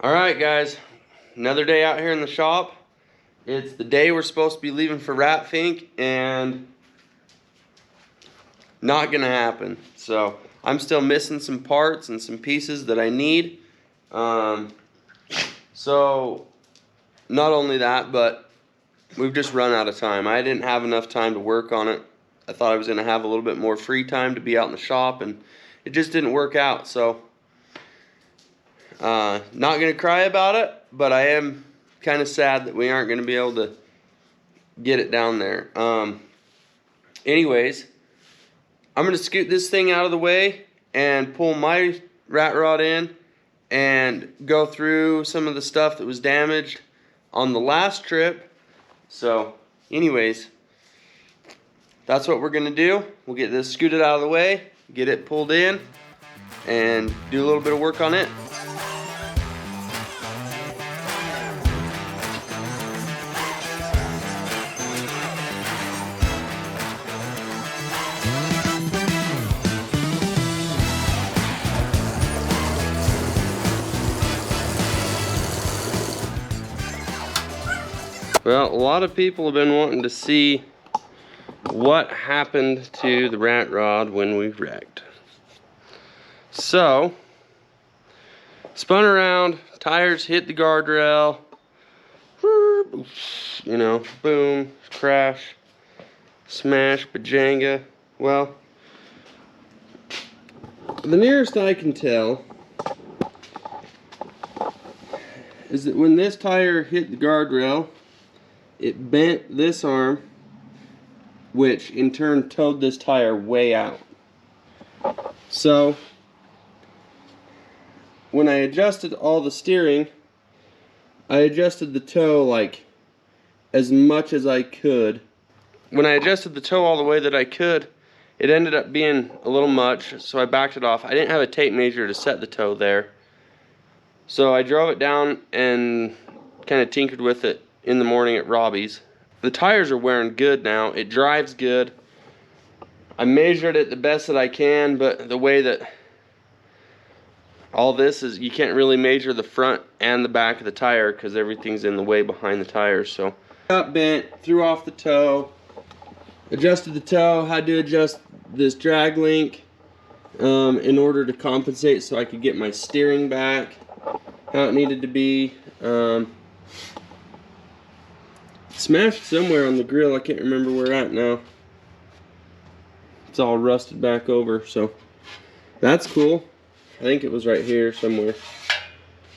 Alright guys, another day out here in the shop. It's the day we're supposed to be leaving for RAT FINK and not gonna happen. So I'm still missing some parts and some pieces that I need. So not only that, but we've just run out of time. I didn't have enough time to work on it. I thought I was gonna have a little bit more free time to be out in the shop, and it just didn't work out. So not gonna cry about it, but I am kind of sad that we aren't gonna be able to get it down there. Anyways, I'm gonna scoot this thing out of the way and pull my rat rod in and go through some of the stuff that was damaged on the last trip. So anyways, that's what we're gonna do. We'll get this scooted out of the way, get it pulled in, and do a little bit of work on it. Well, a lot of people have been wanting to see what happened to the rat rod when we wrecked. So, spun around, tires hit the guardrail, you know, boom, crash, smash, bajanga. Well, the nearest I can tell is that when this tire hit the guardrail, it bent this arm, which in turn towed this tire way out. So when I adjusted all the steering, I adjusted the toe like as much as I could. When I adjusted the toe all the way that I could, it ended up being a little much, so I backed it off. I didn't have a tape measure to set the toe there, so I drove it down and kind of tinkered with it in the morning at Robbie's. The tires are wearing good now. It drives good. I measured it the best that I can, but the way that all this is, you can't really measure the front and the back of the tire because everything's in the way behind the tires. So got bent, threw off the toe, adjusted the toe, had to adjust this drag link in order to compensate so I could get my steering back how it needed to be. Smashed somewhere on the grill, I can't remember where at now. It's all rusted back over, so that's cool. I think it was right here somewhere.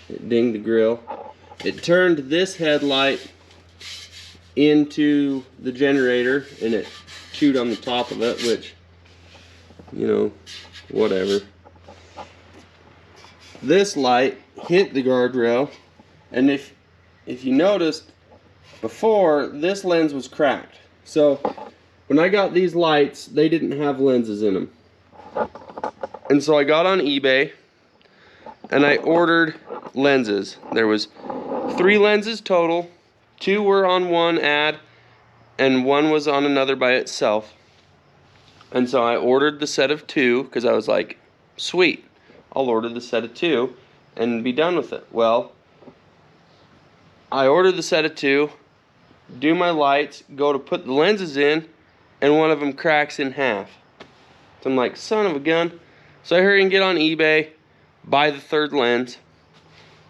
It dinged the grill. It turned this headlight into the generator and it chewed on the top of it, which, you know, whatever. This light hit the guardrail, and if you noticed, before, this lens was cracked. So when I got these lights, they didn't have lenses in them. And so I got on eBay and I ordered lenses. There was 3 lenses total. 2 were on one ad and 1 was on another by itself. And so I ordered the set of 2 because I was like, sweet, I'll order the set of 2 and be done with it. Well, I ordered the set of 2, do my lights, go to put the lenses in, and one of them cracks in half. So I'm like, son of a gun. So I hurry and get on eBay, buy the 3rd lens,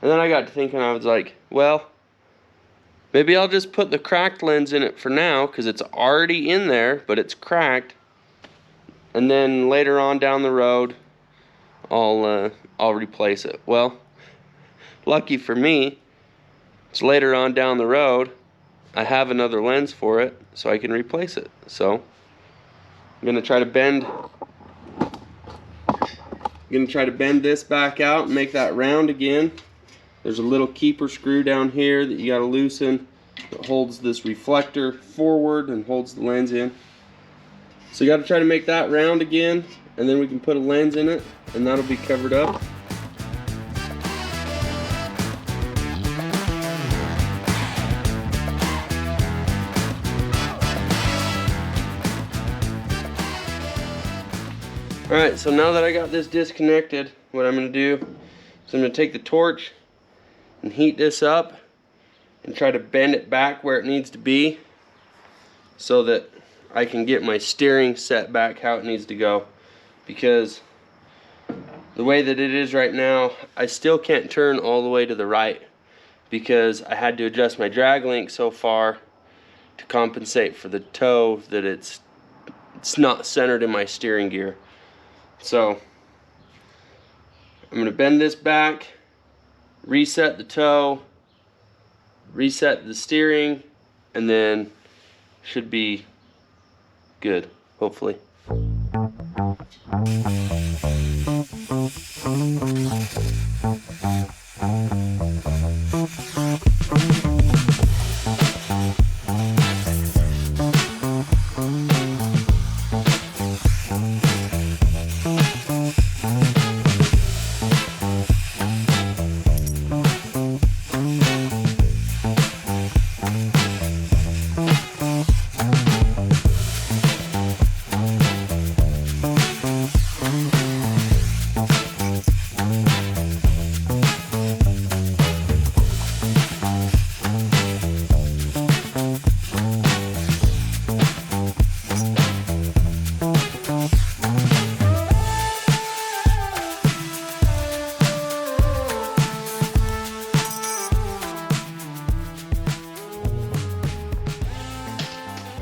and then I got to thinking, I was like, well, maybe I'll just put the cracked lens in it for now, because it's already in there, but it's cracked, and then later on down the road, I'll replace it. Well, lucky for me, it's later on down the road, I have another lens for it, so I can replace it. So I'm gonna try to bend this back out and make that round again. There's a little keeper screw down here that you gotta loosen that holds this reflector forward and holds the lens in. So you gotta try to make that round again, and then we can put a lens in it, and that'll be covered up. Alright, so now that I got this disconnected, what I'm going to do is I'm going to take the torch and heat this up and try to bend it back where it needs to be so that I can get my steering set back how it needs to go. Because the way that it is right now, I still can't turn all the way to the right because I had to adjust my drag link so far to compensate for the toe that it's not centered in my steering gear. So I'm going to bend this back, reset the toe, reset the steering, and then should be good, hopefully.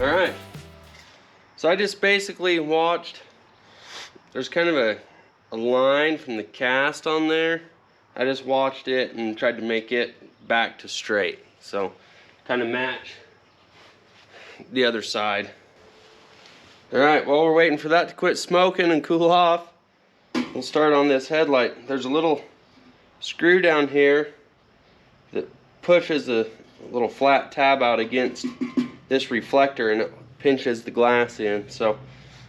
Alright, so I just basically watched, there's kind of a line from the cast on there. I just watched it and tried to make it back to straight. So kind of match the other side. Alright, while we're waiting for that to quit smoking and cool off, we'll start on this headlight. There's a little screw down here that pushes a little flat tab out against this reflector and it pinches the glass in. So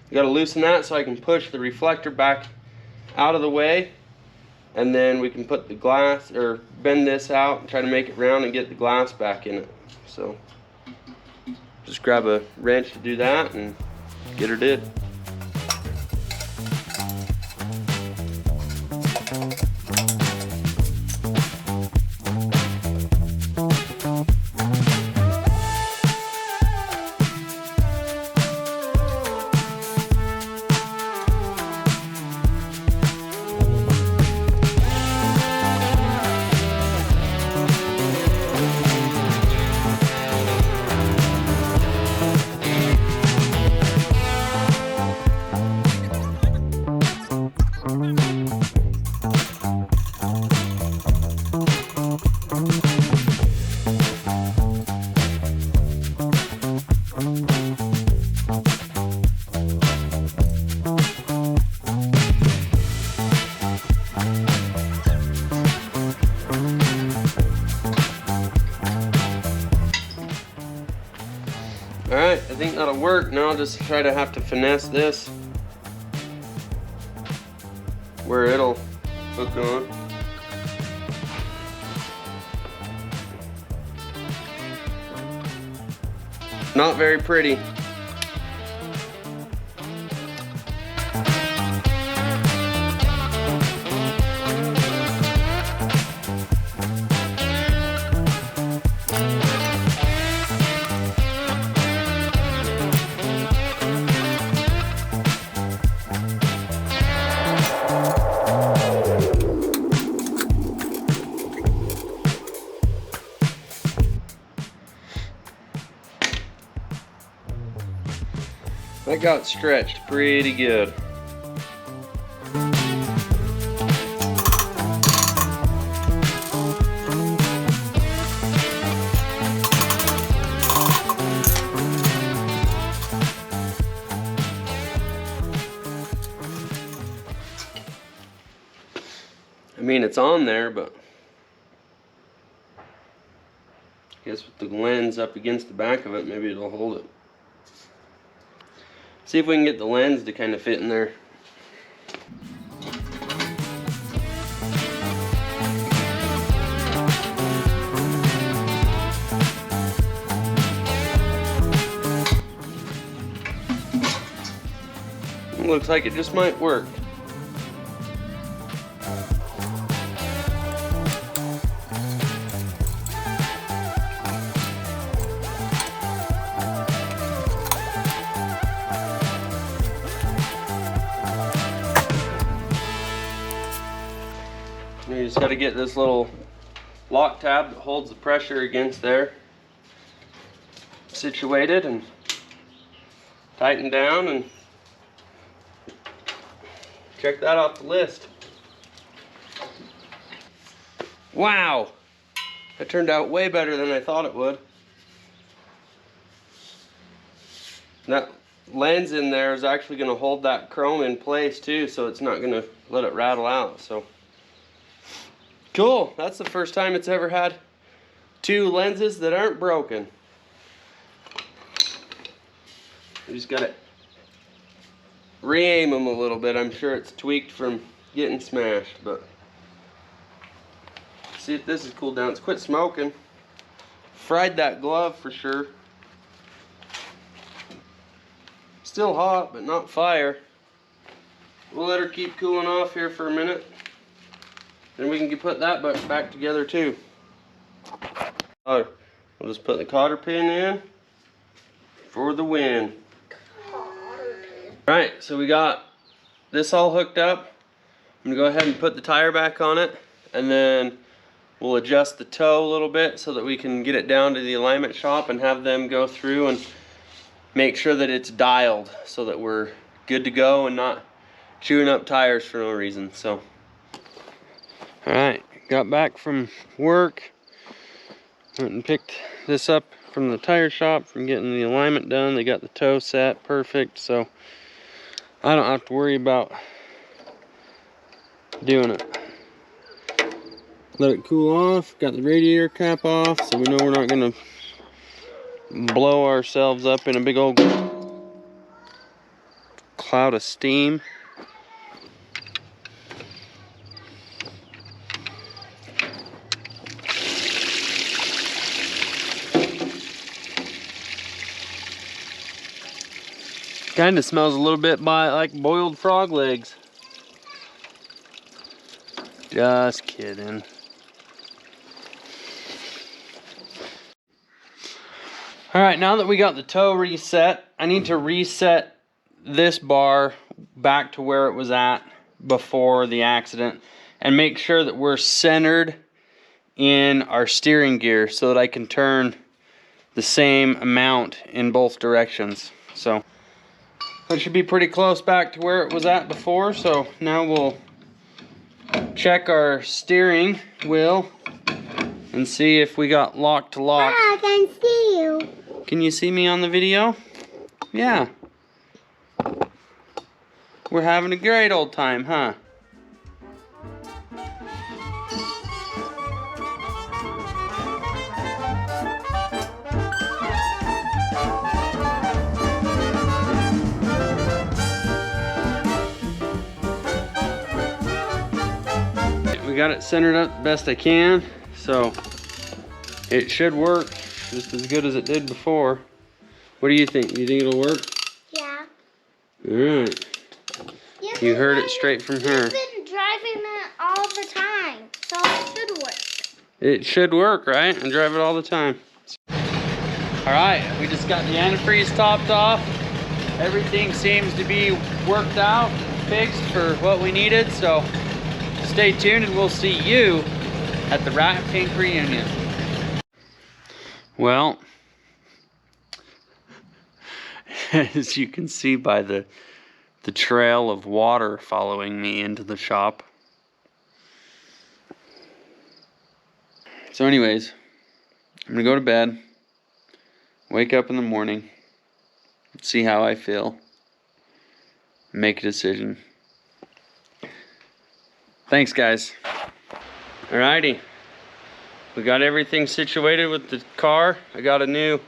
you got to loosen that so I can push the reflector back out of the way, and then we can put the glass, or bend this out and try to make it round and get the glass back in it. So just grab a wrench to do that and get her did. Alright, I think that'll work. Now I'll just try to have to finesse this where it'll hook on. Not very pretty. That got stretched pretty good. I mean, it's on there, but I guess with the lens up against the back of it, maybe it'll hold it. See if we can get the lens to kind of fit in there. It looks like it just might work. Got to get this little lock tab that holds the pressure against there situated and tighten down, and check that off the list. Wow, that turned out way better than I thought it would. That lens in there is actually going to hold that chrome in place too, so it's not going to let it rattle out. So cool. That's the first time it's ever had two lenses that aren't broken. We just got to re-aim them a little bit. I'm sure it's tweaked from getting smashed, but see if this is cooled down. It's quit smoking. Fried that glove for sure. Still hot, but not fire. We'll let her keep cooling off here for a minute. Then we can put that back together too. We'll just put the cotter pin in for the win. Alright, so we got this all hooked up. I'm gonna go ahead and put the tire back on it, and then we'll adjust the toe a little bit so that we can get it down to the alignment shop and have them go through and make sure that it's dialed so that we're good to go and not chewing up tires for no reason. So, alright, got back from work, went and picked this up from the tire shop from getting the alignment done. They got the toe set perfect, so I don't have to worry about doing it. Let it cool off, got the radiator cap off so we know we're not gonna blow ourselves up in a big old cloud of steam. Kind of smells a little bit like boiled frog legs. Just kidding. Alright, now that we got the toe reset, I need to reset this bar back to where it was at before the accident and make sure that we're centered in our steering gear so that I can turn the same amount in both directions. So that should be pretty close back to where it was at before. So now we'll check our steering wheel and see if we got lock to lock. I can see you. Can you see me on the video? Yeah. We're having a great old time, huh? We got it centered up the best I can, so it should work just as good as it did before. What do you think? You think it'll work? Yeah. Alright. You heard it straight from her. You've been driving it all the time, so it should work. It should work, right? I drive it all the time. Alright, we just got the antifreeze topped off. Everything seems to be worked out, fixed for what we needed, so stay tuned and we'll see you at the RAT FINK reunion. Well, as you can see by the trail of water following me into the shop. So anyways, I'm gonna go to bed, wake up in the morning, see how I feel, make a decision. Thanks, guys. Alrighty, we got everything situated with the car. I got a new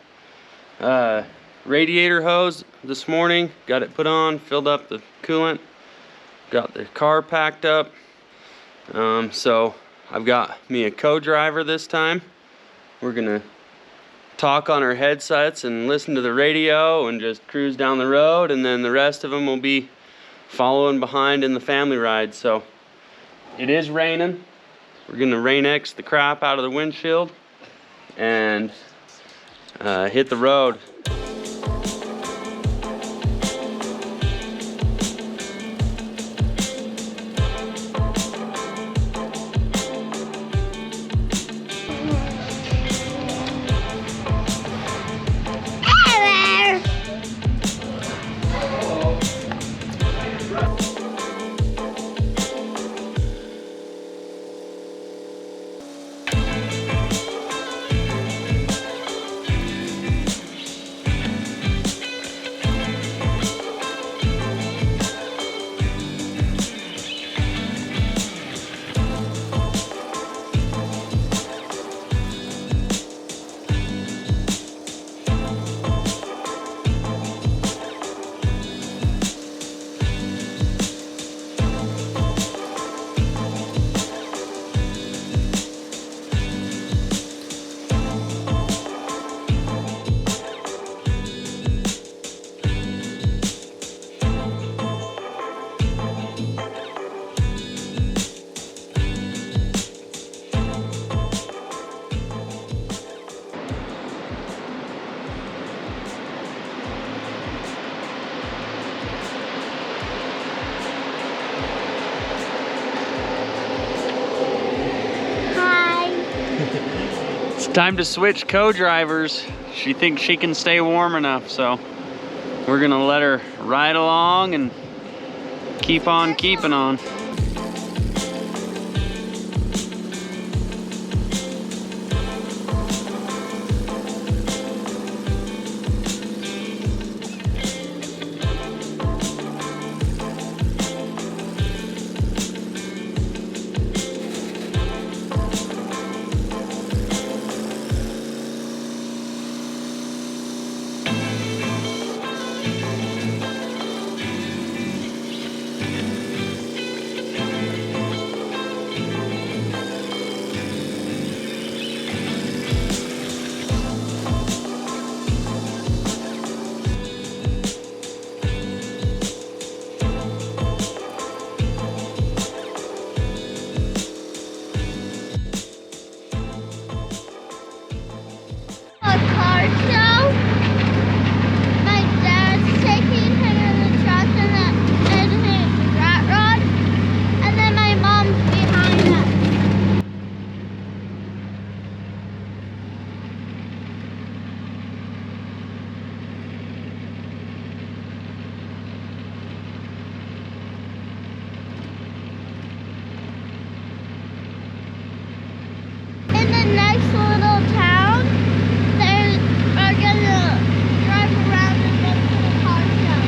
radiator hose this morning, got it put on, filled up the coolant, got the car packed up. So I've got me a co-driver this time. We're gonna talk on our headsets and listen to the radio and just cruise down the road, and then the rest of them will be following behind in the family ride. So it is raining. We're gonna rain-X the crap out of the windshield and hit the road. It's time to switch co-drivers. She thinks she can stay warm enough, so we're gonna let her ride along and keep on keeping on. A car show. My dad's taking him in the truck and his rat rod, and then my mom's behind us. In the next little town, they are gonna drive around and go to the car show.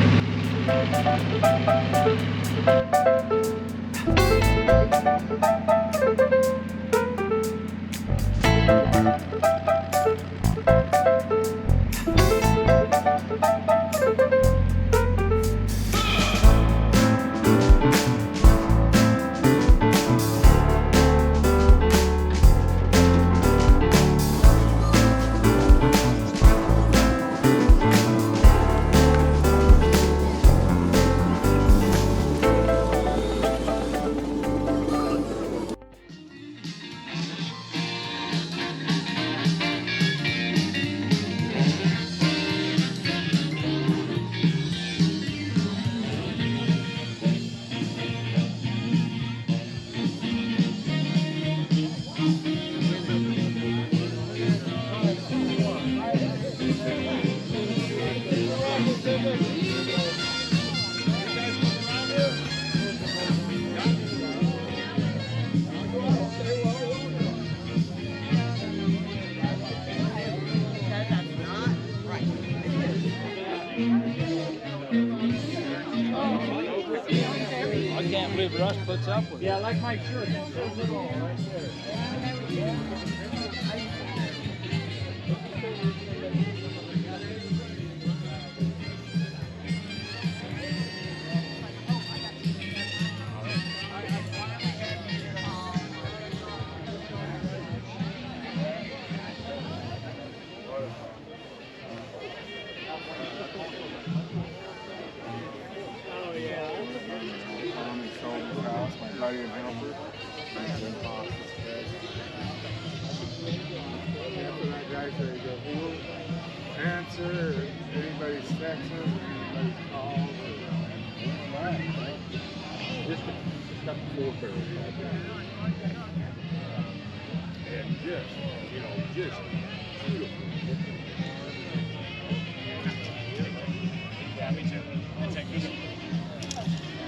I can't believe Russ puts up with it. Yeah, I like my shirt. It says it all right there. Answer anybody's texting, anybody's calls. Just got the 4 barrels. And just beautiful. Yeah, me too. It's a good.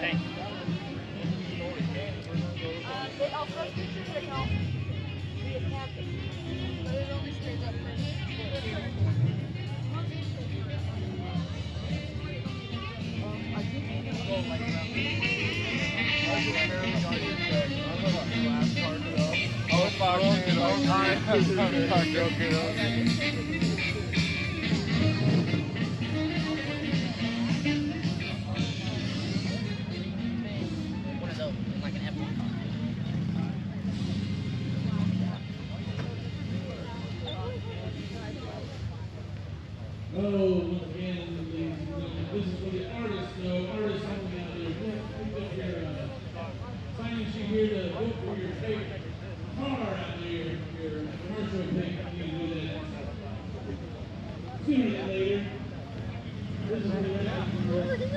Thank you. They offer us pictures that can also be a campus, but it only stays up for I think you can go like around. Oh, fuck, One of those, like an F1 car. Oh, once again, ladies and gentlemen, this is for the artists, artists only out there. Don't pick up your signing sheet here to vote for your favorite car out there, your commercial pick. You can do that sooner than later. This is for the artists.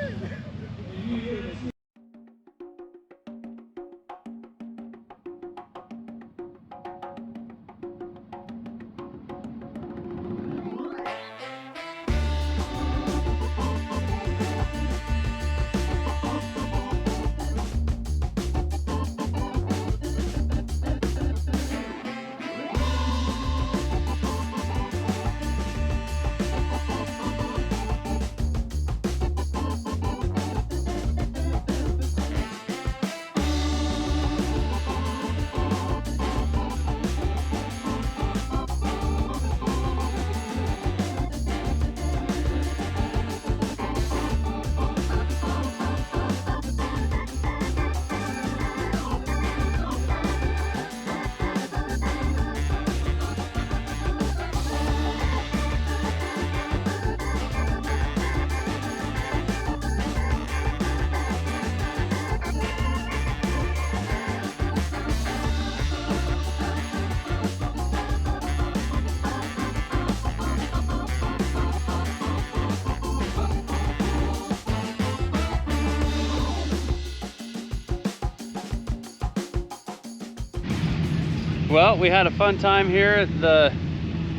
Well, we had a fun time here at the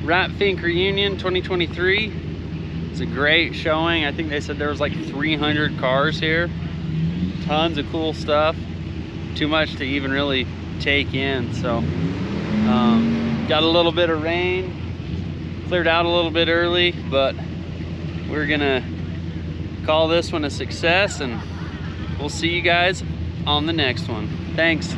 RAT FINK Reunion 2023. It's a great showing. I think they said there was like 300 cars here. Tons of cool stuff. Too much to even really take in. So, got a little bit of rain. Cleared out a little bit early, but we're gonna call this one a success, and we'll see you guys on the next one. Thanks.